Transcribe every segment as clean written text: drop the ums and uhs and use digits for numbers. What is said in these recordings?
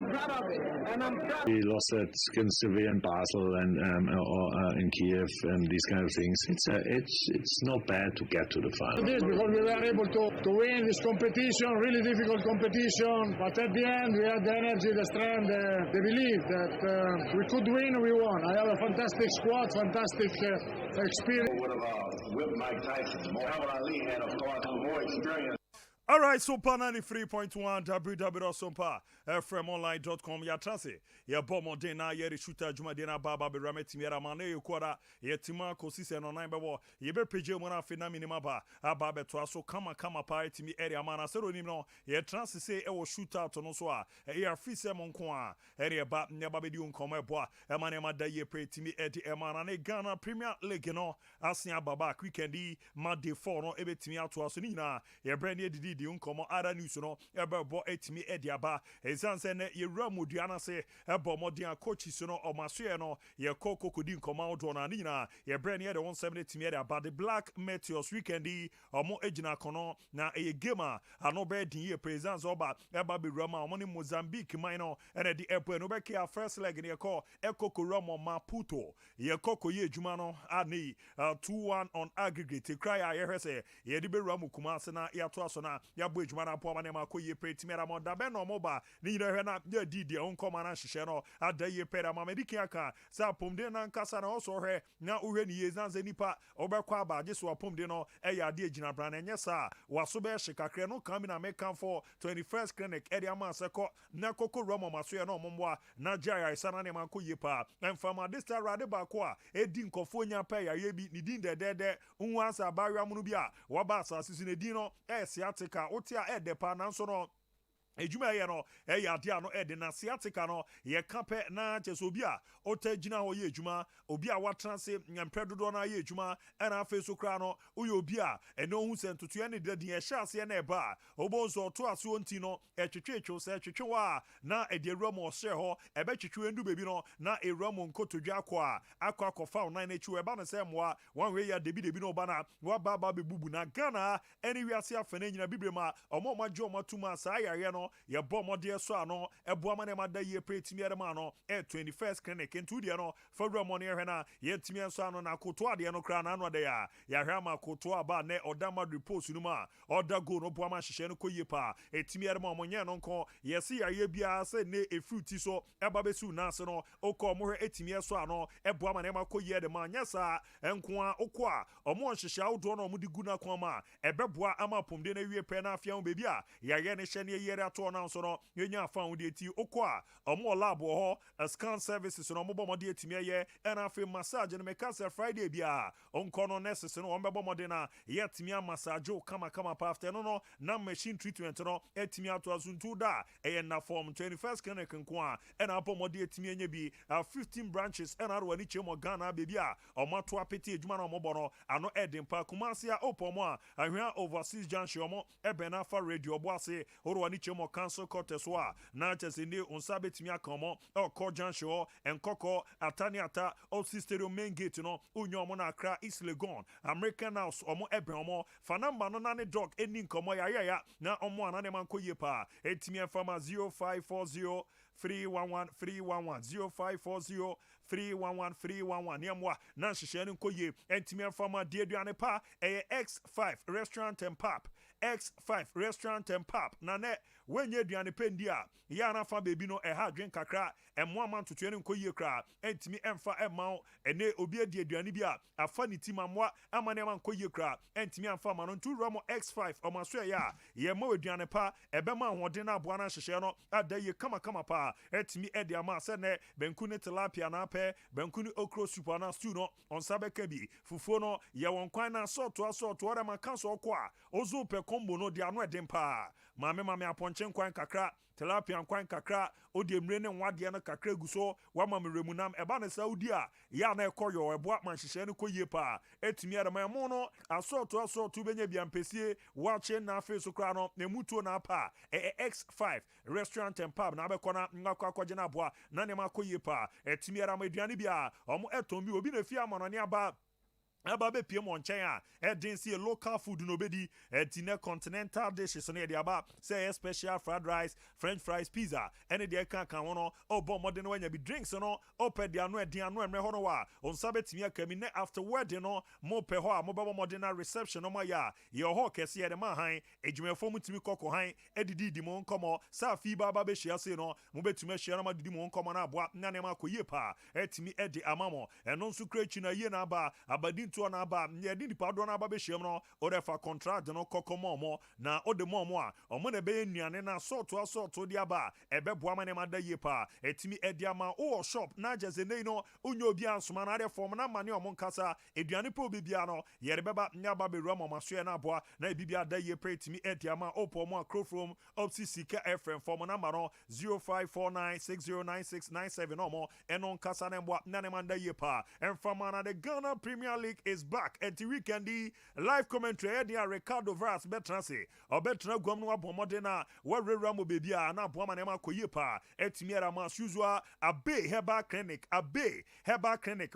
proud of it, and I'm proud. We lost against Sevilla and Basel and in Kiev and these kind of things. It's not bad to get to the final. This because we were able to win this competition, really difficult competition. But at the end, we had the energy, the strength, the belief that we could win. We won. I have a fantastic squad, fantastic experience. Would have whipped Mike Tyson. Muhammad Ali had, of course, more experience. All right, Sompa 93.1 www.sompafmonline.com. Ya transe. Ya bomo dena ye Shootout juma dena baba be rameti mera mane yukwara ye tima kosise no nine bewo ye be peje mo na fina minima ba aba be to aso kama pa etimi area mana sero nim no ye transe se e wo Shootout no so a e ya fise mo nko a area ba ne ba be di nkomo ebo a e ma ne ma da ye pre etimi edi e mana ne Ghana Premier League no asia baba weekendi ma day 4 no e be timi ato aso ni na ye brand edidi di nkomo ara news no ebebo etimi ediaba ezanse ne yewura moduana se ebo modin coach so no omasoe no ye kokokodi nkomo odo na nina ye brand ye de 170 etimi ediaba the Black Meteors weekendi omo ejina kono na eye game ano be din ye presence oba eba be rama omo ni Mozambique mine ene di ebo no be kia first leg ne ko ekoko rama Maputo ye koko ye ejuma no ani 2-1 on aggregate cry ye hwese ye di be rama Kumase na ya to aso na ya bo ejuma na po ma ne ma ko ye pretimera mo da be no mo ba ni yire hwe na ya di dia onko ma na hyehyɛ no ada ye pera ma mediki aka sa pomde na nkasa na oso hwe na uhwe ni ye zanze nipa obekwa ba je so pomde no e ya de ejina bra na nyesa waso be hye kakre no kan mi na mekan for 21st clinic area ma seko na koko romo maso ye no momboa na jaya isana ne ma ko ye pa emfama this time rade ba ko a edi nkofo nya pa ya ye bi ni din de unwa asa ba wi amunu bi a wa ba asase su ne din no siatica otia edepa na nso no ejuma ye no ya dia no ede na siatica no ye kape na chesobi a otagina ho ye ejuma obi a watranse nyampredodo na ye ejuma na afa so kra no uye obi a eno hu sentutu ene de den ye hyase na eba obonzo to ase onti no etwetwetwo se etwetwewa na ede ewramo hye ho ebe twetwe ndu bebi no na ewramo nkotodwa akwa fa na echu eba no se moa wanwe ya debi no bana wa baba bebubu na Ghana eni wiase afane nyina bibrema omo majo omatuma sa yare no ye bomo de so ano ebo amane mada ye pretimi ere no 21st clinic into de no fawra mo ne hwena ye timi enso ano na koto ade no kra na ano de ya hwa ma koto aba ne odama report nu ma oda go no bo ama hyehyɛ no koye pa etimi ere mo nye no nko ye se ya ye bia se ne efruti so eba besu na se no okọ mo hwe etimi enso ano ebo amane ma koye de ma nyasa enko a okọ a omo hyehyɛ awdo no mo di gu na kwa ma ebeboa ama pomde na wie pe na afia wo bebi a ya ye ne hye ne yere ato na so no yenya fa wo de ti okọ a omo lab ho scan services no mo bo mo de etimi ye na afi massage no mekasa Friday bia onko no nurses no on bebo mo de na yetimi massage kama pa after no na machine treatment no etimi ato asuntu da na form 21st clinic nko a na abo mo de etimi enya bi 15 branches na aro ani chemo Ghana bebi a omato apeti ejuma na mo bo no ano edimpa Kumasi a opomo a ahwa overseas junction omo ebe na fa radio obo ase oro ani chemo council court so a na chese ni onsa betimi akomo oko junction enkoko atani ata o stereo main gate no onyo omo na Accra East Legon American House omo ebe omo fanamba no na ne dog eni nkomo ya na omo anane man koye pa etimi afama 0540 311 0540 311 niamwa na hyehyɛ no koye etimi afama de aduane pa X5 restaurant and pub X5 restaurant and pub na ne wenye aduane pendi a ya na fa bebi no ha dwen kakra emo amantoto ne nkoye kra entimi emfa emma ene obi adi aduane bi a afa ne timamwa amane man koye kra entimi amfa ma no ntu romo X5 omaso ya ye ma aduane pa ebema ahoden na aboa na hyehyɛ no adaye kama pa etimi edi ama se ne benku ne tilapia na pe benku ne okro soup na stew no onsabeka bi fufuo no ye won kwan na asọtụ ora man kan so okọ a ozo pe kombo no de ano edem pa mame aponche nkwan kakra tilapia nkwan kakra odi emre ne nwade no kakra guso wama meremunam eba ne saudi a ya na ekoyo eboa man hyehyɛ no koye pa etimi adama mo no asọtụ benya bia mpesie wache na afi so kra no na mutuo na apa X5 restaurant and pub na abekona ngakọ akọje na aboa na ne makoye pa etimi adama aduane bia omo eton bi obi na fi amano ne aba Ababe PM on China, see a local food nobody, dinner continental dishes on the above, say a special fried rice, French fries, pizza, any day can one or bomb modern when you be drinks on or pet the annual diano and mehonoa on Sabbath near coming after wedding or more pehoa, mobile modern reception on my ya, your hawk as the mahine, a jimmy form to me coco hine, Eddie Dimon como, Safi Baba Beshiasino, Mube to me Sharama Dimon common abwa, Nanema Kuyepa, etimi Eddie Amamo, and non sucrate in a year naba, abadin to an aba, yedi di padron aba beshiamno, or if a contract no cocomomo, na o de momoa, or mone be nianena so to diaba, ebe buamane mada yepa, etimi ediama or shop, na jazeneno, unyo bian sumanare form na mani o monkasa, edianipo bibiano, yerebeba nyaba be ramo masue na boa, na bibia da ye pray timi ediama opo mo crowfrom, opsi sika FM form na mano 0549609697 omo, enon kasa nemwa nanemanda yepa, and from the Ghana Premier League is back at the weekend. Live commentary Edia Ricardo Vaz Betranse or Betra Gomwa Bomodena where Ramo Bebia na Bomanema Koyepa etimiera mas usual abe heba clinic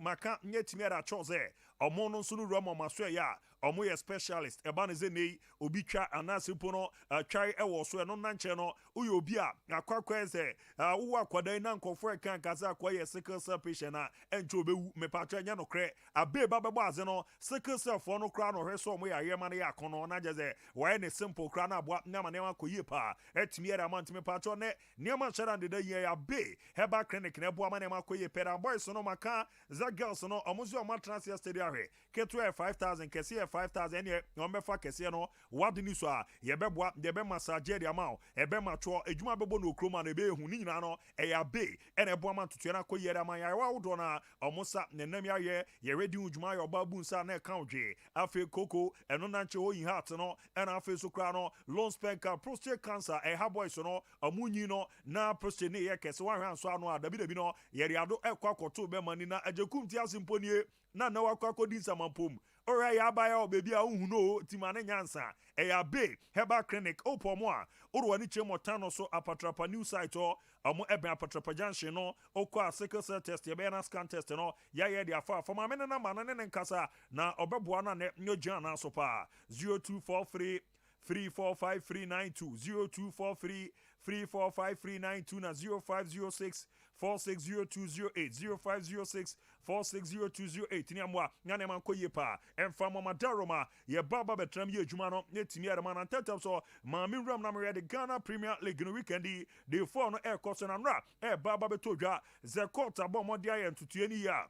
maka nyetimiera chose omono sunu Ramo Masweya omoye specialist ebanezeni obitwa anasipono chai ewo so no nanche no uyo bia akwakweze wo akwadai na nkofo kan kaza kwaye sickle cell patient na encho obewu mepatwa nya no kre abe babebo aze no sickle cell for no kra no hweso omo ya yema na yakono na jeze waye ne simple kra na abo nyama ne makoye pa etimiera mantime patwa ne niama chara de ye ya be heba clinic na abo amane makoye pera boys no maka za girls no omuzi o matransia stadium he ketu 5000 kesi 5,000 ene ombefa kese no wadi ni so a yebeboa yebe massage de amao ebe matwo edwuma bebo no kroma na ebe ehu ni nyina no eya be ene boa man tutu na koyere aman ya wa wodo na omusa nenam ya ye ready udwuma ya oba bunsa na ka odwe afi koko eno na nche oyin heart no ena afi so kra no lung spanker prostate cancer ha boys no amunyi no na prostate ne ye kese wa hwan so ano a dabi no ye riado ekwa akoto be mani na ajekum ti asimponie na wakwa akodi samampom ora ya ba ya baby a uhu no timane nyansa ya be heba clinic opomo a oro ani chemo tano so apatrapa new site o amo ebe apatrapa junction no okwa sickle cell test ye be na scan test no ya ye dia fa for ma me na ma ne nkasa na obeboa na ne nyogia na so pa 0243 3453920 0243 na 0506 460208 0506 460208 ni amwa nyane man koye pa emfa mama daroma ye baba betram ye adwuma no netimi arama na tetem so ma mi ram na me the Ghana Premier League no weekend the four no e koso na nra e baba betodwa ze quarter bomodi aye ntutu ani ya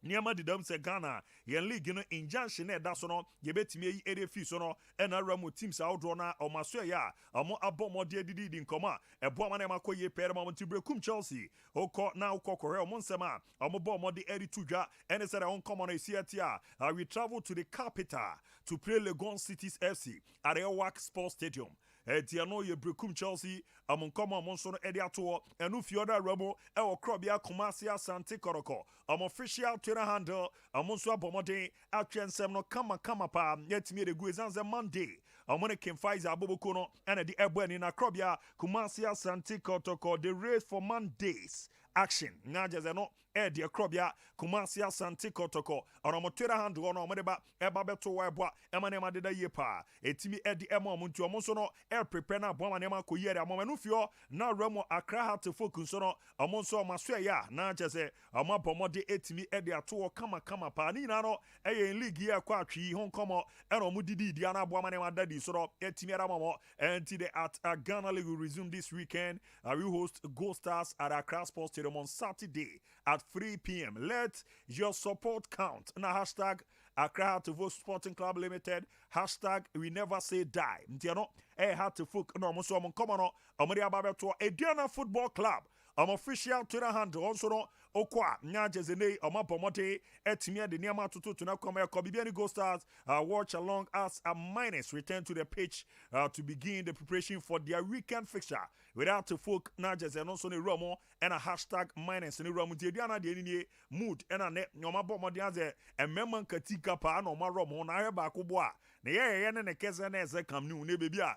Niama didam se Ghana yen league no injunction e da so no ye betimi yi ere fi so no e na ramu teams outdoor na o maso ya omo abomode didi nkoma e bo amane makoye pere ma mti brekum Chelsea oko na ukokore omo nsema omo bomode eri tudwa ene se on common esiatia we travel to the capital to play Legon Cities FC at Ewak Sports Stadium. Etiano ye brekum Chelsea amonkoma monsono edi ato enu fioda ramo e okrobia Kumasi Asante Koroko official Twitter handle amonso abomode atwensem no kama pa yetimi de guezanze Monday amone Kimfaiza aboboko no ene di ebweni na krobia Kumasi Asante Koroko the race for Mondays action na jeze no de krobia Kumasi Asante Kotoko ono Twitter handle ono omodeba eba beto wa eboa emane ma deda yepa etimi edi ema omuntu omonso no prepare na boa mane ma koyere amomanu fio na ramo Accra Heart focus no omonso omaso ya na jeze amabomode etimi edi ato kama pa ni na no eye league ya kwa atwi hon komo eno mudidi dia na boa mane ma dadi so etimi ara momo until the at Ghana League will resume this weekend. We host Gold Stars at Accra Sports Stadium on Saturday at 3 p.m. Let your support count. Na hashtag Accra Heart to Vote Sporting Club Limited. Hashtag we never say die. Ntiano Heart to Folk no muso mon komono omori ababe to Ediana Football Club. Official Twitter handle also no okwa nyajezene omapomote etimia de niama tutu na koma Kobibiani Gold Stars watch along as a minus return to the pitch to begin the preparation for their weekend fixture without the folk najeze no so ne romo and a hashtag minus ne romo de diana de ni mood and a ne omabomode aze ememman katika pa na omaromo na heba akobwa na ye ne keze na eze kam ni ne bebia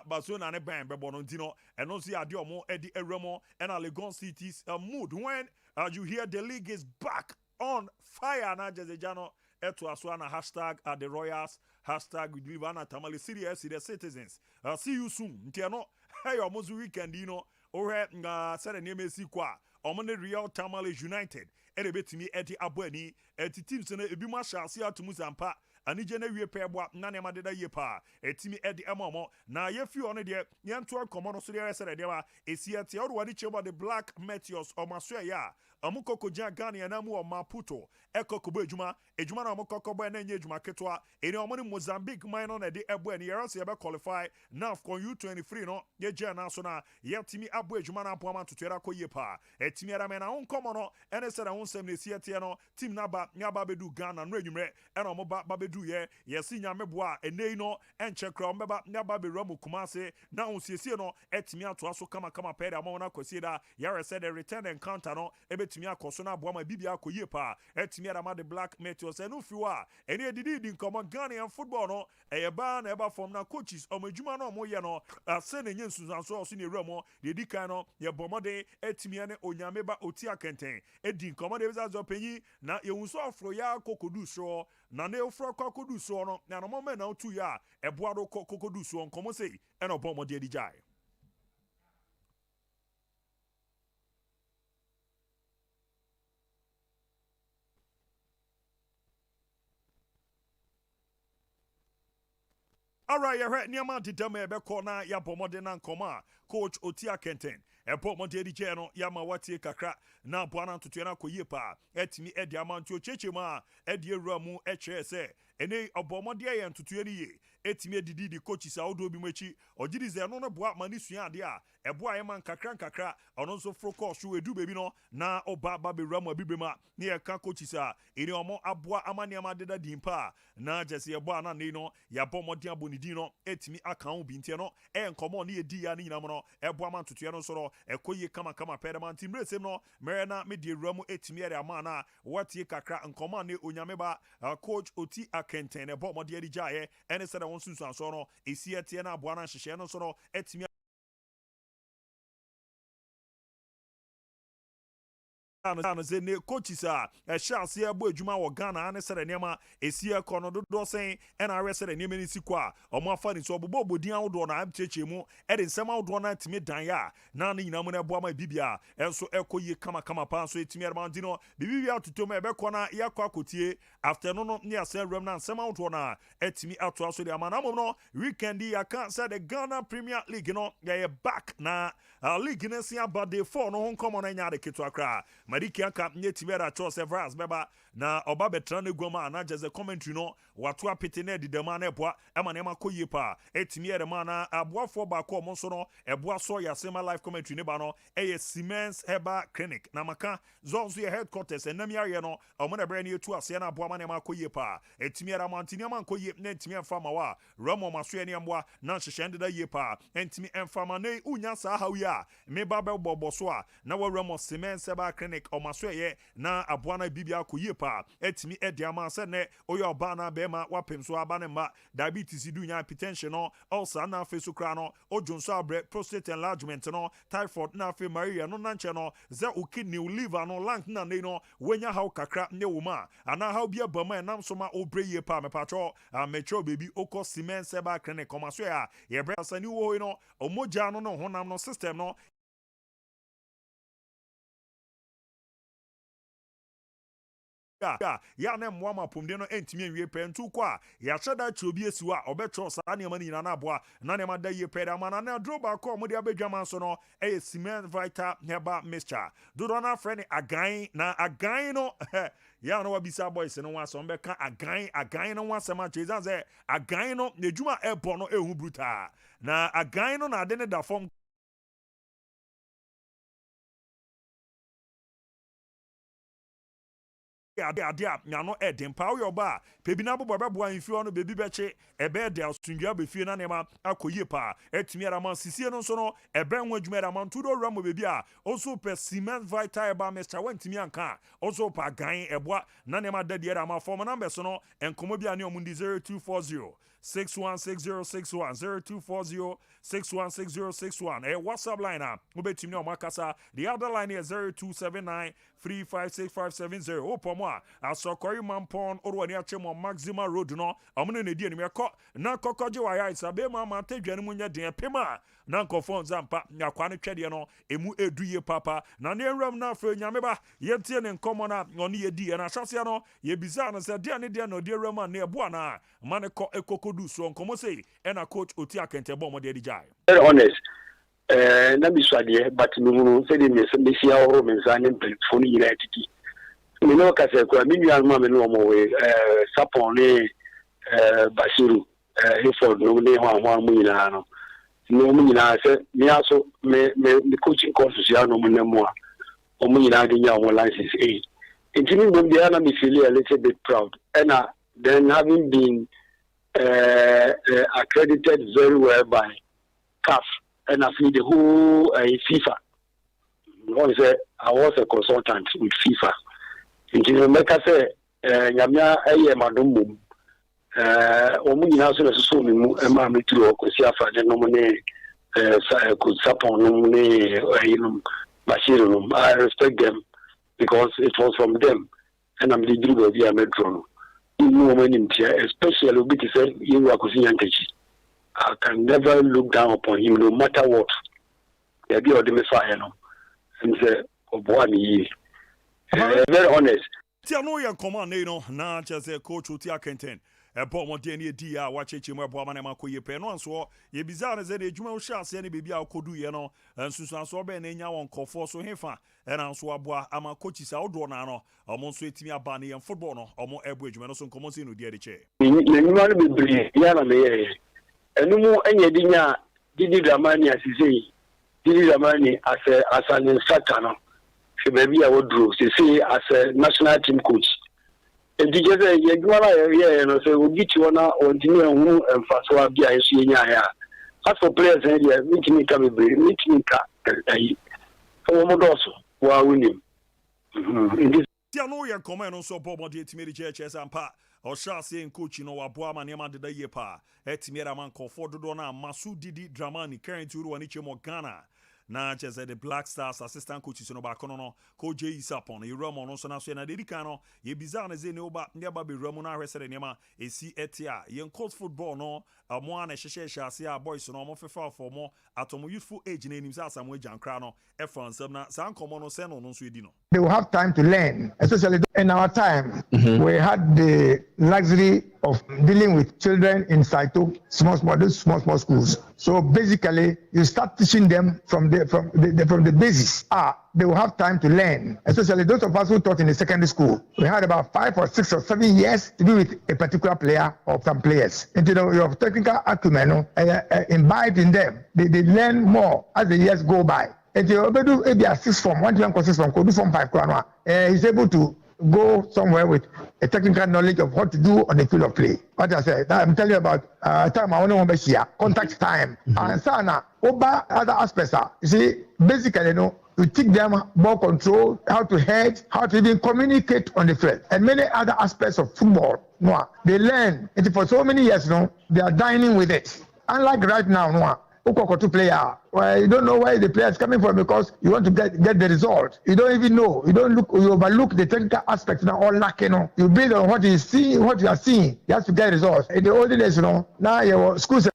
Basona ne ban bebo no ntino eno si ade omo edi eremo and a Legon Cities mood when you hear the league is back on fire na jezejano eto aso na hashtag at the Royals, hashtag with live and tamale serious the citizens. See you soon. Ntiano, hey, almost weekend, you know, or said a name is Kwa, Omone Real Tamale United, and a bit to me Eddie Abweni, and the teams in a Bima shall see out to Muzampa. Ani jene wie pe boa nane ma deda ye pa etimi edi amomo na ye fi on de ye nto komo so de sere de ba esi ati odo wani cheba the Black Meteors o maso ya amukoko jan Ghana na mu o Maputo ekokobo ejuma na amukoko bo na nye ejuma ketwa eni omo ni Mozambique minor na de ebo eni yero se be qualify na afcon U23 no ye je na so na ye timi abo ejuma na apo amanto era ko ye pa etimi era me na won komo no ene se na won sem na esi ati no team na ba nya ba bedu Ghana no enwumre ena omo ba bedu ye yesi nyame boa enei no enche kra ombeba nya ba be ramu kumase na onsiesie no etimi ato aso kama pede amon na kwesi da yare said the return encounter no ebetimi akoso na aboa ma bibia akoye pa etimi ara ma the Black Meteors enu fiwa eni edidi di nkomo Ghanaian football no eyeba na eba form na coaches omajuma no mo ye no ase na nye nsusanso oso ne ewramo de dikan no ye bomode etimi ane onyame ba oti akenten edi nkomo de bizazo penyi na yewunso afro ya kokodu so na ne ofro kokodu so no na no moment na otu ya eboado kokodu so nkomo sei ene obomode edi jai. Alright, you heard Niama di dame ebe kona ya bomode na nkoma coach Otia Kenten. Ebo mo de jeno ya ma wati kakra na bwana ntutu na koye pa etimi edi amantu cheche ma edi ewramu eche se ene obomode ya ntutu eni ye etimi edidi di coach sa odo bi machi ogidi ze no no boa mani sua ade a ebo aye man kakra ono so focus so edu bebi no na oba ba be ramu abibema ne ye ka coach sa ene omo aboa amane amadeda dimpa na jese ebo ana ne no ya bomode abonidi no etimi akan bi ntie no enkomo ne edi ya ne nyinam no ebo amantutu ya no so ekoye kama pede man team resem no merena me de ramu etimi ere amana watie kakra nkoma ne onyame ba coach Oti Akenten ebo modie di jaye ene se da won sunsu anso no esi etie na aboa na hyehye no so no etimi ano ze ne coaches a chance ya bo adwuma wo Ghana ane sere nema esi ekono dodo sen ena resere nema ni sikwa omo afa ni so obobo obodin awodo na abcheche mu e de nsem awodo na timi dan ya na ne nyina mu na bo ama bibia enso ekoye kama pa so etimi erman di no bibia tutom ebe kona yakwa akotie after no ne ase rem na nsem awodo na etimi ato aso de amana mom no weekend ya kan say the Ghana Premier League no ya back na league na sia about day 4 no hon komo na nya de keto akra Mariki aka nye tibera cho severas beba na oba betra ne guama na jeze commentary no watu apete na didema na eboa ema na ema koye pa etimi ere ma na aboafo ba ko mo so no eboa so ya sema live commentary ne ba no eye Siemens Herbal Clinic na maka zonzo ye headquarters enam ya no omo na bre ne etu ase na aboa ma na ema koye pa etimi ere ma ntini ma koye na etimi emfa ma wa ramo maso ne emboa na hyehyende da ye pa entimi emfa ma ne unya sa hawi a me ba be bobo so a na wa ramo Siemens Herbal Clinic o maso ye na aboa na bibia koye pa etimi ediama se ne oyo ba na be ma wapem so aba ne ma diabetes dunya hypertension no ulcer na fe so kra no ojonso abre prostate enlargement no typhoid na fe malaria no nanche no ze kidney liver no lung na ne no wenya haw kakra ne woma ana haw bia ba ma nam so ma obre ye pa me pacho metro baby oko Siemens Herbal Clinic komaso ya ye bre asani wo no omoja no no honam no system no ya na mwama pomde no entimi enwie pe ntu kwa ya chada chobi esiwa obetro sa ne ma nyina na aboa na ne ma da ye pe da ma na droba ko mo de abedwama so no Siemens Vital Herbal Mixture do na friend agan na agan no ya no wabisa boys no wa so mbeka agan no wa sema cheza ze agan no nedwuma ebo no ehu bruta na agan no na ade ne da form adia nyano edin pa wo ba pebi na bobo beboa infio no bebi beche ebe de asundua be fie na nema akoye pa etimi ara man sisie no so no ebe nwa adwuma ara man tudo ramo bebi a oso pe Siemens Vital Herbal Mixture wantimi anka oso pa gan eboa na nema da de ara man form number so no enkomo bia ne omundi 0240 616061 0240 616061. WhatsApp line ubetimi no makasa. The other line is 0279 356570. Opomwa asokori mampon orwani achemo maxima road no amune ne die ne meko na kokoje waya isabe mama tedwane munya den pema na nkofon zampa na kwane twede no emu eduye papa na ne enram na afre nyameba yentie ne nkomo na oni yedi na asase no ye biza na se de ne de no de enram na ebo na mane ko ekokodu so nkomo sei na coach oti akente bo mo de jai. Very honest. Na biswade but no say the mesia oro mensane phone United. Me no ka se kwa mi nua ma me no mo we sapone Basiru Hayford no ne ho mu nyina no mu nyina se me aso me coaching courses ya no mu nemu a o mu nyina de nya o license intimi mo dia na me feel a little bit proud and then having been accredited very well by CAF and I feel the whole FIFA. I was a consultant with FIFA. Intimi make say nyamia madum omuna so me mu ma me tru okosi afa de no ne could support no ne Bashir no. I respect them because it was from them and I'm the group of the metro especially bit say you akosi yankechi. I can never look down upon him no matter what. There be the Messiah no and say oboani very honest. Tia no ya command no na chese coach Oti Akenten ebo mo de ne di a wacheche mo ebo amane makoye pe no anso ye bizarre ze de djuma wo hya ase ne bibia akodu ye no nsusu anso be na nya won kofo so hefa e na anso aboa ama coach sa odo na no omo nso etimi aba ne football no omo ebo adwuma no so nkomo se no di de che ni nyuma no bebre ya na me ye enu mu enye di nya didi dramani asisi didi dramani as an instructor no she baby I would do say as a national team coach. And the other yeah, no say we get you na on the new and fast wa bia yesu nya ya. As for players here, meeting ka be meeting ka o mo doso wa win. Tia no ya comment no so bobo de etimi de church ampa. O sha say coach no wa boa ma ne ma de ye pa. Etimi ra man kofo dodo na masu didi dramani current uru wani chemo Ghana. Na chese the Black Stars assistant coaches no ba kono no coach Isapon e ramo no so na so na dedika no ye bizarre na ze ne oba ne ba be ramo na hwesere ne ma esi etia ye coach football no amo na hwehwehwe ase a boys no mo fefa for mo atomo youthful age na enim sa asamo ajankra no e fansam na san komo no se no no so edi no. They will have time to learn, especially in our time. We had the luxury of dealing with children in Saito, small schools. So basically, you start teaching them from the basis. They will have time to learn, especially those of us who taught in the secondary school. We had about 5 or 6 or 7 years to do with a particular player or some players. And your technical acumen imbibed in them. They learn more as the years go by. And you do maybe a 6 form, 1 to 1 6 form, could do form 5 crown. He's able to go somewhere with a technical knowledge of what to do on the field of play. What I said, I'm telling you about time I want to share, contact time. And so now, over other aspects, you see, basically, you teach them ball control, how to head, how to even communicate on the field, and many other aspects of football. They learn, and for so many years, they are dining with it. Unlike right now, player, well, you don't know where the player is coming from because you want to get the result. You don't even know. You overlook the technical aspect now, all lacking. You build on what you see, what you are seeing. You have to get results. In the olden days, now your schools.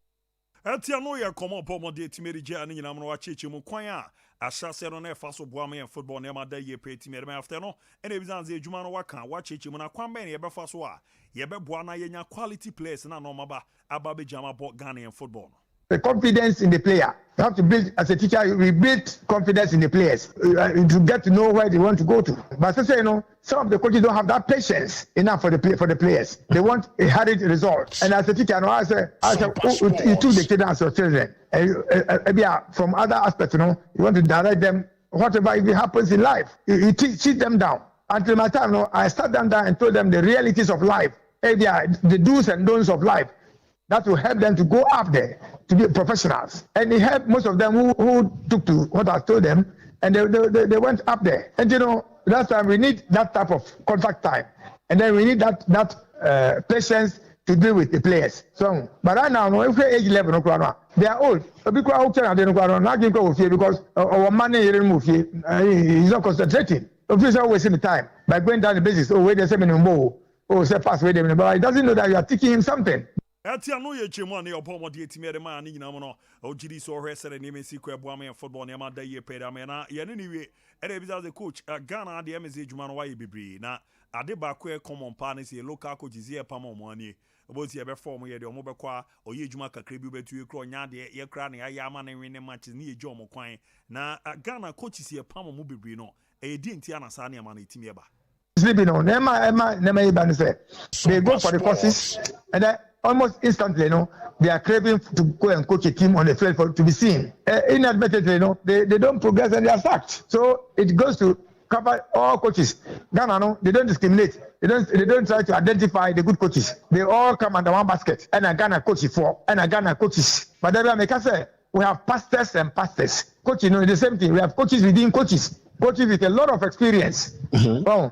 Etia no ya komo pomo de timeri je ani nyina mo wa cheche mu kwan a ahyase no na fa so boa me football na ma da ye pe timeri me after no ene bizanze adwuma no waka wa cheche mu na kwan ben ye be fa so a ye be boa na yenya quality players na no maba aba be jama bo Ghanaian football no. The confidence in the player. You have to build, as a teacher, we build confidence in the players to get to know where they want to go to. But as I say, some of the coaches don't have that patience enough for the players. They want a hurried result. And as a teacher, I say, you took the children as your children. From other aspects, you want to direct them, whatever even happens in life. You sit them down. Until my time, I sat them down and told them the realities of life, the do's and don'ts of life. That will help them to go up there to be professionals. And it helped most of them who took to what I told them, and they went up there. And that time we need that type of contact time. And then we need that patience to to deal with the players. So, but right now, no, if we age 11, no, they are old. Because our money is not concentrating. Official wasting the time by going down the basis. Oh, wait a second, oh, say pass with him, but he doesn't know that you are teaching him something. Atia no ye chemo ne obo mode etimi de man ni nyina mo no ogidi so hwe sere ne mesi kwa bua me football ne ma da ye peda me na ye ne ni we e dey be the coach Ghana de MZ djuma no waye bebre na ade ba ko e common pa ne se local coaches ye pa mo ani obosi ye be form ye de omo be kwa oye djuma kakra bi betu ye kro nya de ye kra ne ya ma ne win matches ne ye djo mo kwan na Ghana coaches ye pa mo bebre no e di ntia na sa ne ma na etimi e ba sleeping on nema even say they go for the courses and then almost instantly, they are craving to go and coach a team on the field to be seen. Inadvertently, they don't progress and they are sacked. So it goes to cover all coaches. Ghana, they don't discriminate. They don't try to identify the good coaches. They all come under one basket. And a Ghana coach for, and a Ghana coaches. But then I can say we have pastors and pastors. Coaches, the same thing. We have coaches within coaches. Coaches with a lot of experience. Oh.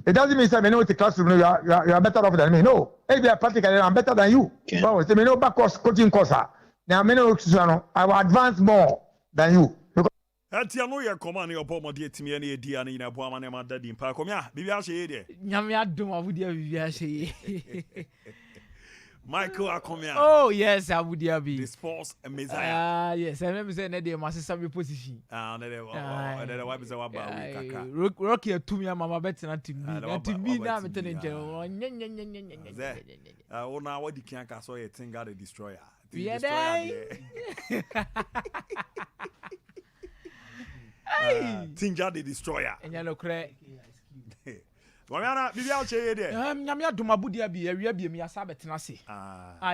It doesn't mean that in the classroom you are better off than me. No, maybe practically I'm better than you. Okay. Well, so me back coaching course. Now I will advance more than you. Atia no ye command your bomb de etimi na edi ana ina bo amane ma dadi mpa komia bibia hye ye de. Nyame adom abudia bibia hye ye. Michael Akomia. Oh yes, abudia bi. The sports messiah. Yes, I remember saying that they must sabi position. Na dey why be say wa ba we kaka. Rocky atumi mama bet na team B. Na team B na me tene nche. Ona what the can ka so ye thing got the destroyer. Yeah, Tinja the destroyer. Enya no kre. Wamiana bibia che ye de. Nyame adom abudia bi awia bi me asa betena se.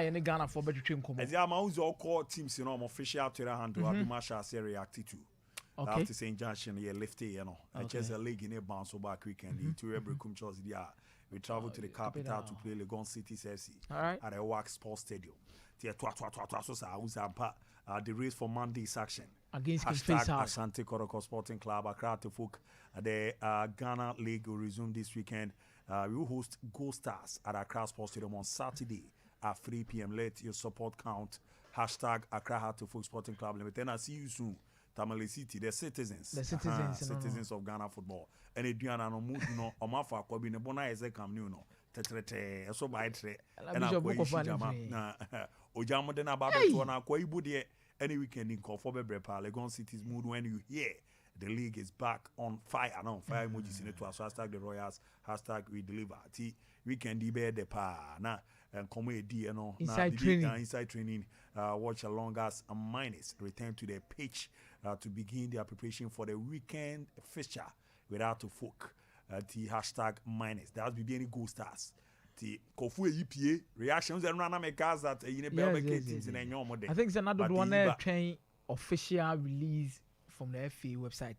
Ye ne Ghana for betwetwe nkomo. Ezi ama uzo call teams no official Twitter handle Aduma sha say react to. After St. Junction ye lifted, just a league in a bounce back weekend. To every Chelsea dia. We travel to the capital to play Legon City FC at a Wax Sports Stadium. The race for Monday's action against Ashanti Koroko Sporting Club Accra to Folk. The Ghana League will resume this weekend. We will host Gold Stars at Accra Sports Stadium on Saturday at 3 p.m. Let your support count. Hashtag Accra to Folk Sporting Club Limited. And I see you soon. Tamale City, the citizens of Ghana football. And it do no mood no omafa akwabi ne bona eze kam new no tetrete so by tre and na ojamo de na baba to na akwa ibu de any weekend in call for bebre Legon City's mood when you hear the league is back on fire now fire emojis in it to hashtag the Royals hashtag we deliver t weekend be the pa na and come inside training watch along as a minus return to the pitch to begin their preparation for the weekend fixture without a folk the hashtag minus there has been any Gold Stars the kofu EPA reactions and run make us that teams in I think it's another one train official release from the FA website